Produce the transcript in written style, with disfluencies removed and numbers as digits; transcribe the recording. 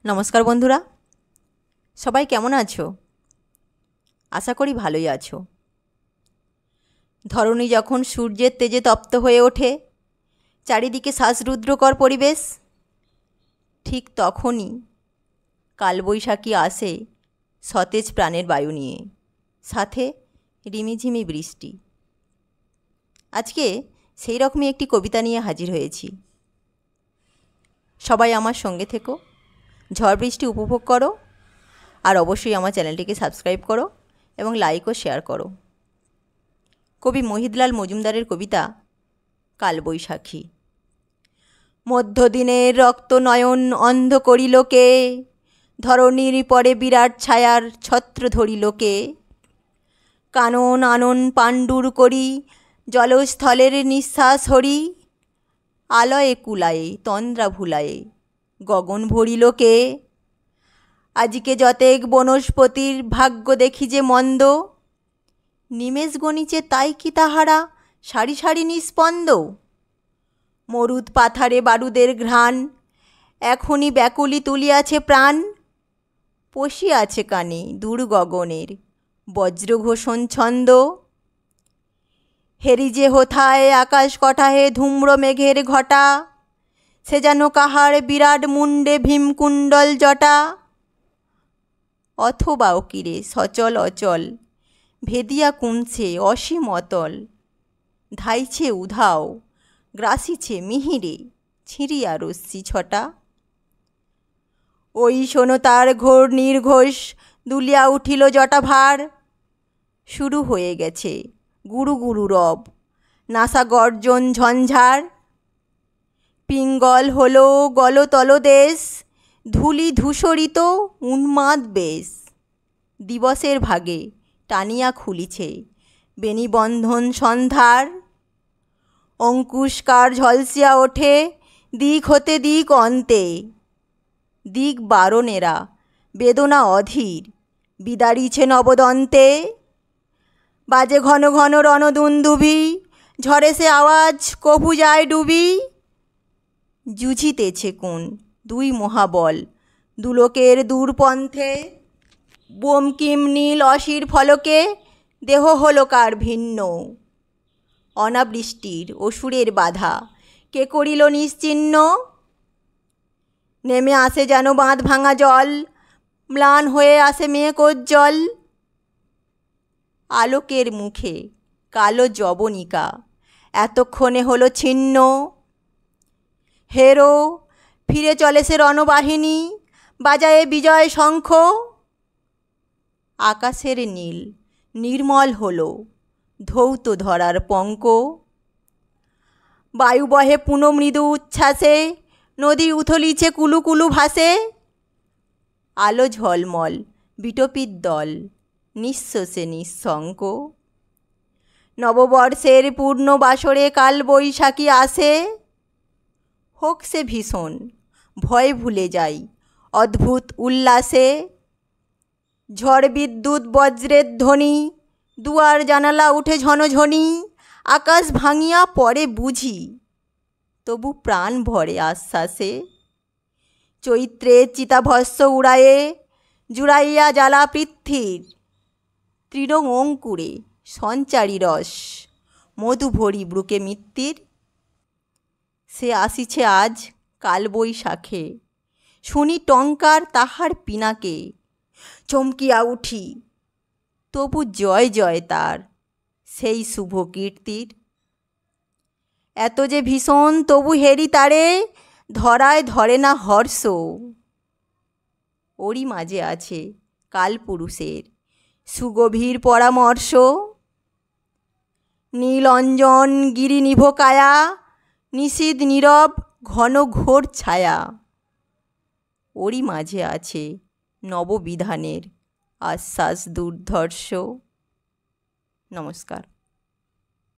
নমস্কার বন্ধুরা, সবাই কেমন আছো? আশা করি ভালোই আছো। ধরণী যখন সূর্যের তেজে তপ্ত হয়ে ওঠে, চারিদিকে শ্বাসরুদ্রকর পরিবেশ, ঠিক তখনই কালবৈশাখী আসে সতেজ প্রাণের বায়ু নিয়ে, সাথে রিমিঝিমি বৃষ্টি। আজকে সেই রকমই একটি কবিতা নিয়ে হাজির হয়েছি। সবাই আমার সঙ্গে থেকো, ঝড় বৃষ্টি উপভোগ করো, আর অবশ্যই আমার চ্যানেলটিকে সাবস্ক্রাইব করো এবং লাইক ও শেয়ার করো। কবি মহিদলাল মজুমদারের কবিতা কালবৈশাখী। মধ্যদিনের রক্ত নয়ন অন্ধ করিল কে, ধরণীর পরে বিরাট ছায়ার ছত্র ধরিল কে। কানন আনন পাণ্ডুর করি জলস্থলের নিঃশ্বাস হরি, আলয়ে কুলায়ে তন্দ্রা ভুলায়ে গগন ভরিল কে। আজকে যতেক বনস্পতির ভাগ্য দেখি যে মন্দ, নিমেষ গণিছে তাই কি তাহারা সারি সারি নিস্পন্দ। মরুদ পাথারে বারুদের ঘ্রাণ এখনই ব্যাকুলি তুলিয়াছে প্রাণ, পশিয়াছে কানে দূর গগনের বজ্রঘোষণ ছন্দ। হেরি যে হোথায় আকাশ কটাহে ধূম্র মেঘের ঘটা, সে যেন কাহার বিরাট মুণ্ডে ভীমকুণ্ডল জটা। অথবা অকিরে সচল অচল ভেদিয়া কুঞ্ছে অসীম অতল, ধাইছে উধাও গ্রাসিছে মিহিরে ছিঁড়িয়া রশ্মি ছটা। ওই শোনো তার ঘোর নির্ঘোষ দুলিয়া উঠিল জটাভার, শুরু হয়ে গেছে গুরু গুরু রব নাসা গর্জন ঝঞ্ঝার। পিঙ্গল হলো গলতলদেশ ধূলি ধূসরিত উন্মাদ বেশ, দিবসের ভাগে টানিয়া খুলিছে বেণীবন্ধন সন্ধ্যার। অঙ্কুশকার ঝলসিয়া ওঠে দিক হতে দিক অন্তে, দিক বারণেরা বেদনা অধীর বিদারিছে নবদন্তে। বাজে ঘন ঘন রণদুন্দুভি ঝরে সে আওয়াজ কভু যায় ডুবি। জুঝিতেছে কোন দুই মহাবল দুলোকের দূরপন্থে, বোমকিম নীল অসির ফলকে দেহ হল কার ভিন্ন। অনাবৃষ্টির অসুরের বাধা কে করিল নিশ্চিহ্ন, নেমে আসে যেন বাঁধ ভাঙা জল ম্লান হয়ে আসে মেঘোজ্জ্বল। আলোকের মুখে কালো যবনিকা এতক্ষণে হলো ছিন্ন। হেরো ফিরে চলে সে রণবাহিনী বাজায়ে বিজয় শঙ্খ। আকাশের নীল নির্মল হলো ধৌত ধরার পঙ্ক। বায়ু বহে পুনঃ মৃদু উচ্ছ্বাসে নদী উথলিছে কুলু কুলু ভাসে। আলো ঝলমল বিটপির দল নিঃশ্বাসে নিঃশঙ্ক। নববর্ষের পূর্ণ বাসরে কালবৈশাখী আসে, হোক সে ভীষণ ভয় ভুলে যাই অদ্ভুত উল্লাসে। ঝড় বিদ্যুৎ বজ্রের ধ্বনি দুয়ার জানালা উঠে ঝনঝনি, আকাশ ভাঙিয়া পড়ে বুঝি তবু প্রাণ ভরে আশ্বাসে। চৈত্রের চিতাভস্ম উড়ায়ে জুড়াইয়া জ্বালা পৃথ্বীর, তৃণ অঙ্কুরে সঞ্চারী রস মধু ভরি ব্রুকে মিত্তির। সে আসিছে আজ কালবৈশাখে শুনি টঙ্কার তাহার পিনাকে, চমকিয়া উঠি তবু জয় জয় তার সেই শুভ কীর্তির। এত যে ভীষণ তবু হেরি তারে ধরায় ধরে না হর্ষ, ওরই মাঝে আছে কালপুরুষের সুগভীর পরামর্শ। নীল অঞ্জন গিরিনিভ কায়া নিশীথ নীরব ঘন ঘোর ছায়া, ওরই মাঝে আছে নববিধানের আশ্বাস দুর্ধর্ষ। নমস্কার।